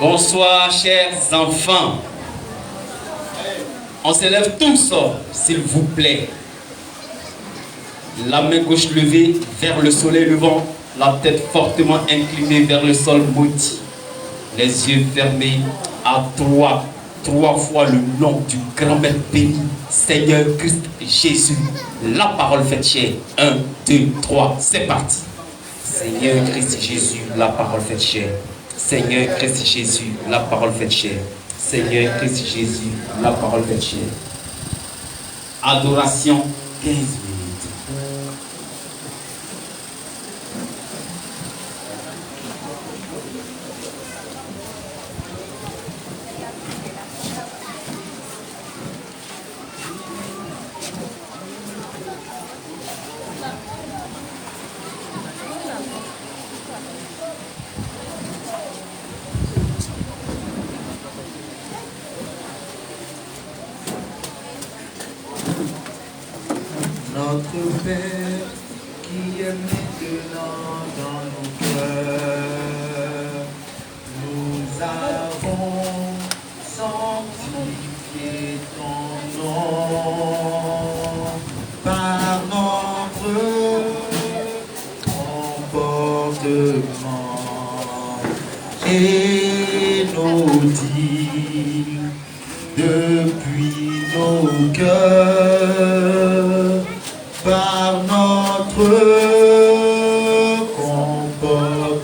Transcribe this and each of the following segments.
Bonsoir, chers enfants. On s'élève tous, s'il vous plaît. La main gauche levée vers le soleil levant, la tête fortement inclinée vers le sol maudit. Les yeux fermés à trois fois le nom du grand maître béni, Seigneur Christ Jésus. La parole faite chair. 1, 2, 3, c'est parti. Seigneur Christ Jésus, la parole faite chair. Seigneur Christ Jésus, la parole faite chair. Seigneur Christ Jésus, la parole faite chair. Adoration 15 minutes. Notre Père qui est maintenant dans nos cœurs, nous avons sanctifié ton nom par notre comportement et nos dires depuis nos cœurs. Par notre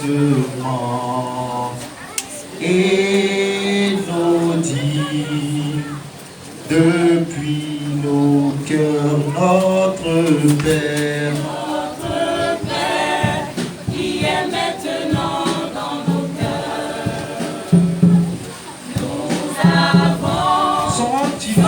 comportement et nos dires depuis nos cœurs, notre Père. Notre Père qui est maintenant dans nos cœurs, nous avons sanctifié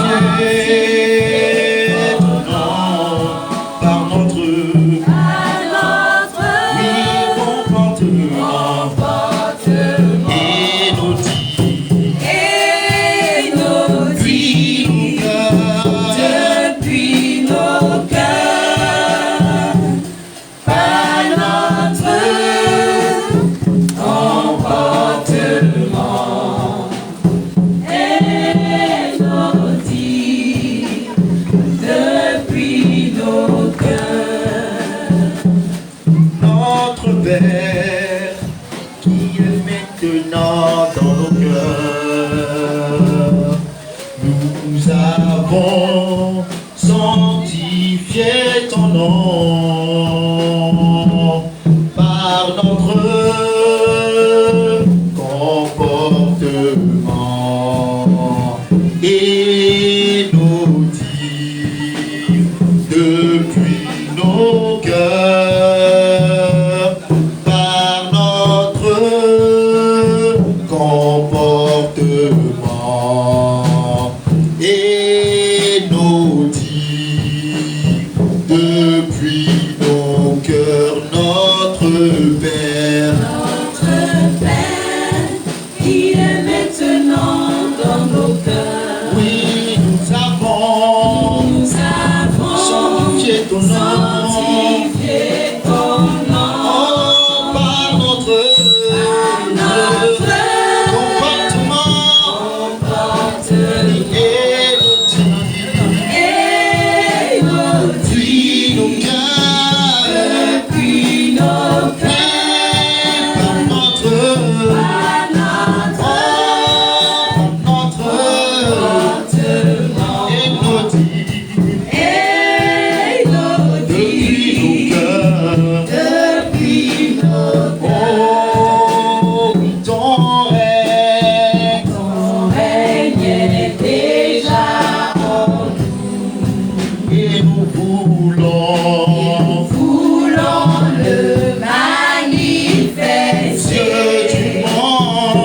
Père qui est maintenant dans nos cœurs, nous avons sanctifié ton nom par notre comportement et nos dires depuis nos cœurs. Comportement et nos dires depuis nos cœurs, notre Père. Notre Père qui est maintenant dans nos cœurs. Oui, nous avons sanctifié ton nom. Voulons le manifester. Dieu du monde.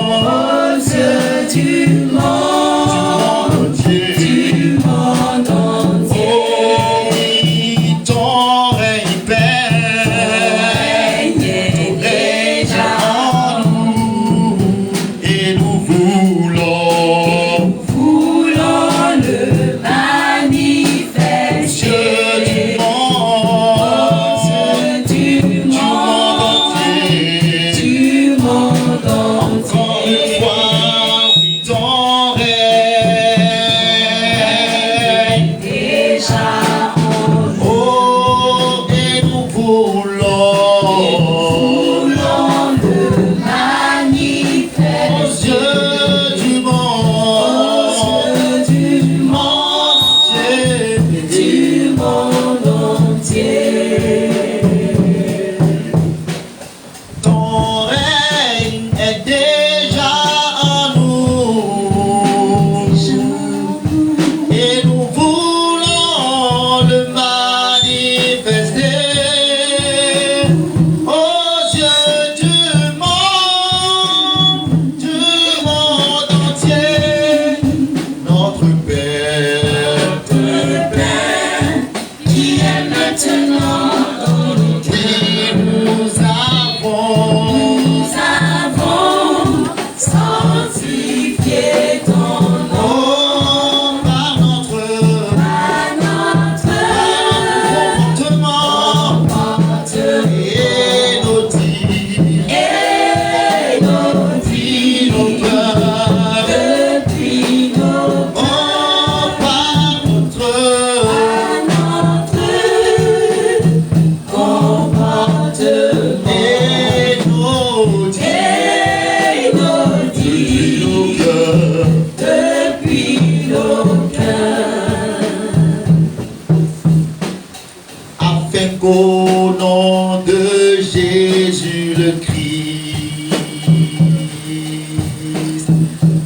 qu'au nom de Jésus le Christ,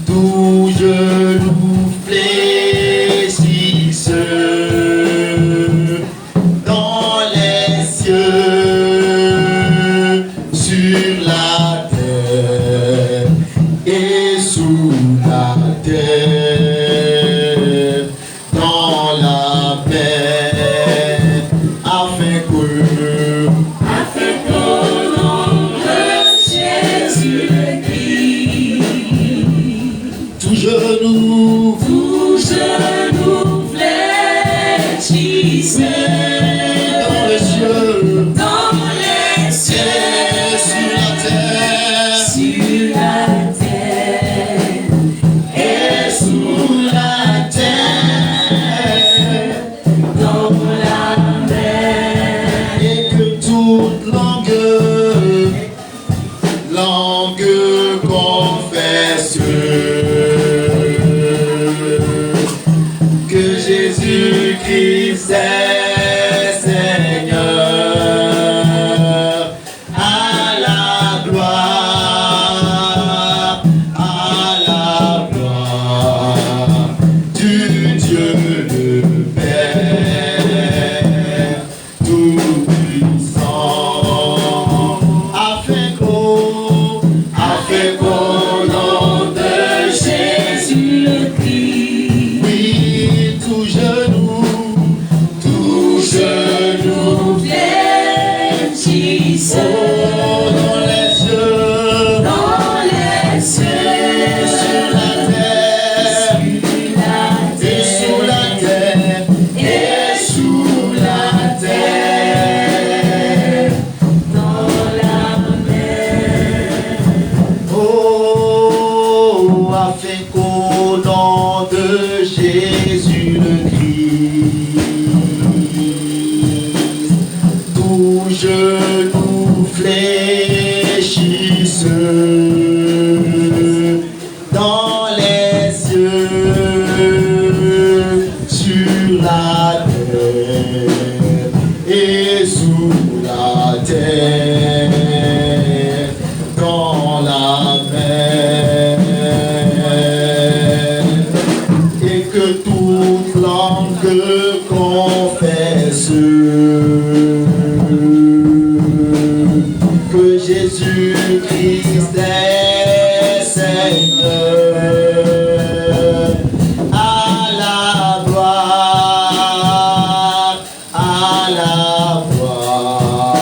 tout genou fléchisse dans les cieux, sur la terre et sous la terre, dans la mer, afin qu'au nom de Jésus le Christ, tout genou fléchisse dans les cieux, sur la terre, et sous la terre, Dans la mer, et que toute langue confesse que Jésus-Christ est Seigneur, à la gloire du Dieu le Père Tout-Puissant, afin qu'au nom de Jésus le Christ, oui, tout genou fléchisse oh, dans les cieux, sur la terre, et sous la terre, et sous la terre, dans la mer. oh, afin qu'au nom de Jésus le Christ, tout genou fléchisse dans les cieux, sur la terre et sous la